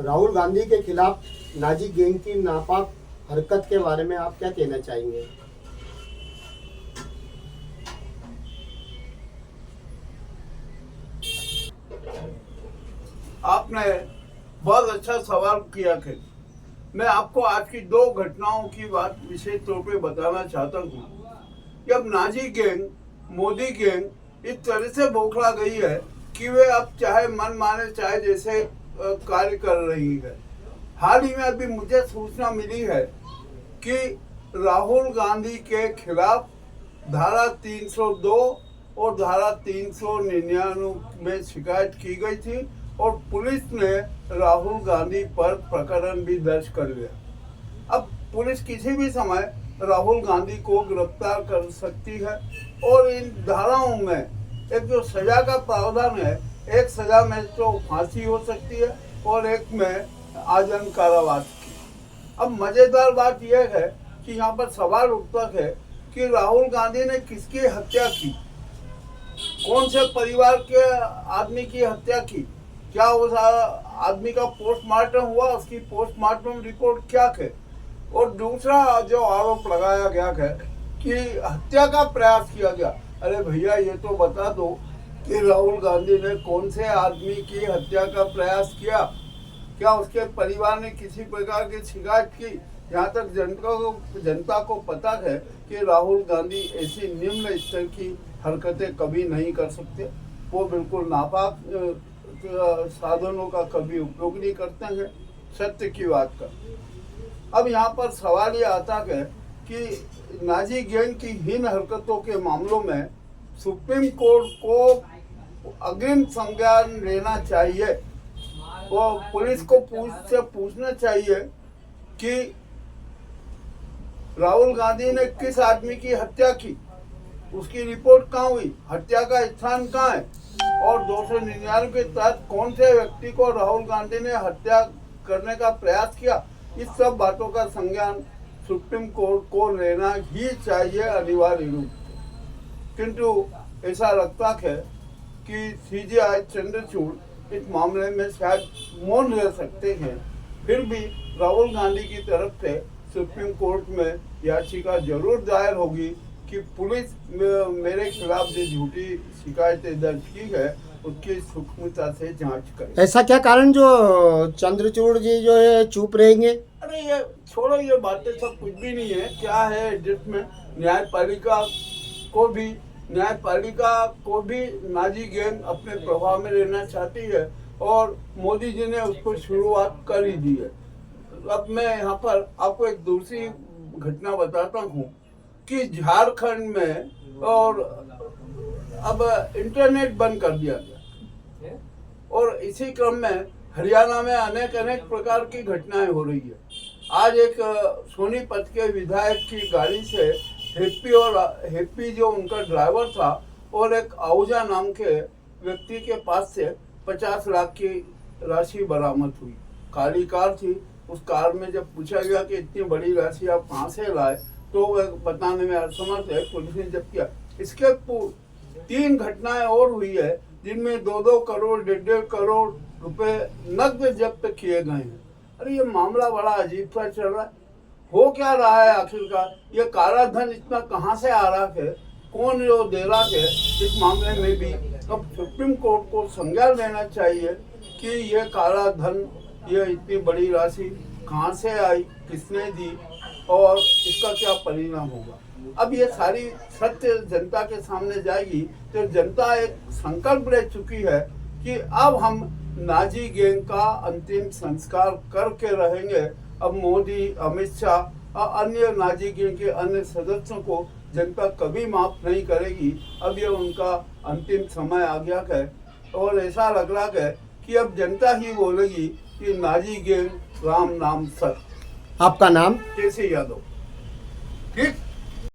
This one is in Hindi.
राहुल गांधी के खिलाफ नाजी गैंग की नापाक हरकत के बारे में आप क्या कहना चाहेंगे? आपने बहुत अच्छा सवाल किया कि मैं आपको आज की दो घटनाओं की बात विशेष तौर पे बताना चाहता हूँ कि अब नाजी गैंग, मोदी गैंग इस तरह से बौखला गई है कि वे अब चाहे मन माने चाहे जैसे कार्य कर रही है। हाल ही में अभी मुझे सूचना मिली है कि राहुल गांधी के खिलाफ धारा 302 और धारा 399 में शिकायत की गई थी और पुलिस ने राहुल गांधी पर प्रकरण भी दर्ज कर लिया। अब पुलिस किसी भी समय राहुल गांधी को गिरफ्तार कर सकती है और इन धाराओं में एक जो सजा का प्रावधान है, एक सजा में तो फांसी हो सकती है और एक में आजीवन कारावास की। अब मजेदार बात यह है कि यहाँ पर सवाल उठता है कि राहुल गांधी ने किसकी हत्या की, कौन से परिवार के आदमी की हत्या की, क्या उस आदमी का पोस्टमार्टम हुआ, उसकी पोस्टमार्टम रिपोर्ट क्या है। और दूसरा जो आरोप लगाया गया है कि हत्या का प्रयास किया गया। अरे भैया, ये तो बता दो कि राहुल गांधी ने कौन से आदमी की हत्या का प्रयास किया, क्या उसके परिवार ने किसी प्रकार की शिकायत की। यहाँ तक जनता को पता है कि राहुल गांधी ऐसी निम्न स्तर की हरकतें कभी नहीं कर सकते। वो बिल्कुल नापाक साधनों का कभी उपयोग नहीं करते हैं, सत्य की बात का। अब यहाँ पर सवाल ये आता है कि नाजी गैंग की हीन हरकतों के मामलों में सुप्रीम कोर्ट को अग्रिम संज्ञान लेना चाहिए। वो पुलिस को पूछना चाहिए कि राहुल गांधी ने किस आदमी की हत्या की, उसकी रिपोर्ट कहाँ हुई, हत्या का स्थान कहाँ है और 299 के तहत कौन से व्यक्ति को राहुल गांधी ने हत्या करने का प्रयास किया। इस सब बातों का संज्ञान सुप्रीम कोर्ट को लेना ही चाहिए अनिवार्य रूप से। किंतु ऐसा लगता है कि सीजेआई चंद्रचूड़ इस मामले में शायद मौन रह सकते हैं। फिर भी राहुल गांधी की तरफ से सुप्रीम कोर्ट में याचिका जरूर दायर होगी कि पुलिस मेरे खिलाफ जो झूठी शिकायतें दर्ज की है उसकी सूक्ष्मता से जांच करे। ऐसा क्या कारण जो चंद्रचूड़ जी जो है चुप रहेंगे? अरे ये छोड़ो, ये बातें सब कुछ भी नहीं है। क्या है जिसमें न्यायपालिका को भी नाजी गैंग अपने प्रभाव में लेना चाहती है और मोदी जी ने उसको शुरुआत कर ही दी है। अब मैं यहाँ पर आपको एक दूसरी घटना बताता हूँ कि झारखंड में और अब इंटरनेट बंद कर दिया गया और इसी क्रम में हरियाणा में अनेक प्रकार की घटनाएं हो रही है। आज एक सोनीपत के विधायक की गाड़ी से हैप्पी जो उनका ड्राइवर था और एक आहूजा नाम के व्यक्ति के पास से 50 लाख की राशि बरामद हुई। काली कार थी। उस कार में जब पूछा गया कि इतनी बड़ी राशि आप कहाँ से लाए तो वह बताने में असमर्थ है। पुलिस ने जब्त किया। इसके 3 घटनाएं और हुई है जिनमें 2-2 करोड़ 1.5 करोड़ रुपए नकद जब्त किए गए हैं। अरे ये मामला बड़ा अजीब सा चल रहा है। हो क्या रहा है आखिरकार? ये काला धन इतना कहाँ से आ रहा है, कौन जो दे रहा है? इस मामले में भी अब सुप्रीम कोर्ट को संज्ञान लेना चाहिए कि ये काला धन, ये इतनी बड़ी राशि कहाँ से आई, किसने दी और इसका क्या परिणाम होगा। अब ये सारी सत्य जनता के सामने जाएगी तो जनता एक संकल्प ले चुकी है कि अब हम नाजी गैंग का अंतिम संस्कार करके रहेंगे। अब मोदी, अमित शाह और अन्य नाजी गैंग के अन्य सदस्यों को जनता कभी माफ नहीं करेगी। अब ये उनका अंतिम समय आ गया है और ऐसा लग रहा है कि अब जनता ही बोलेगी कि नाजी गैंग राम नाम सत्य। आपका नाम? केसी यादव। ठीक।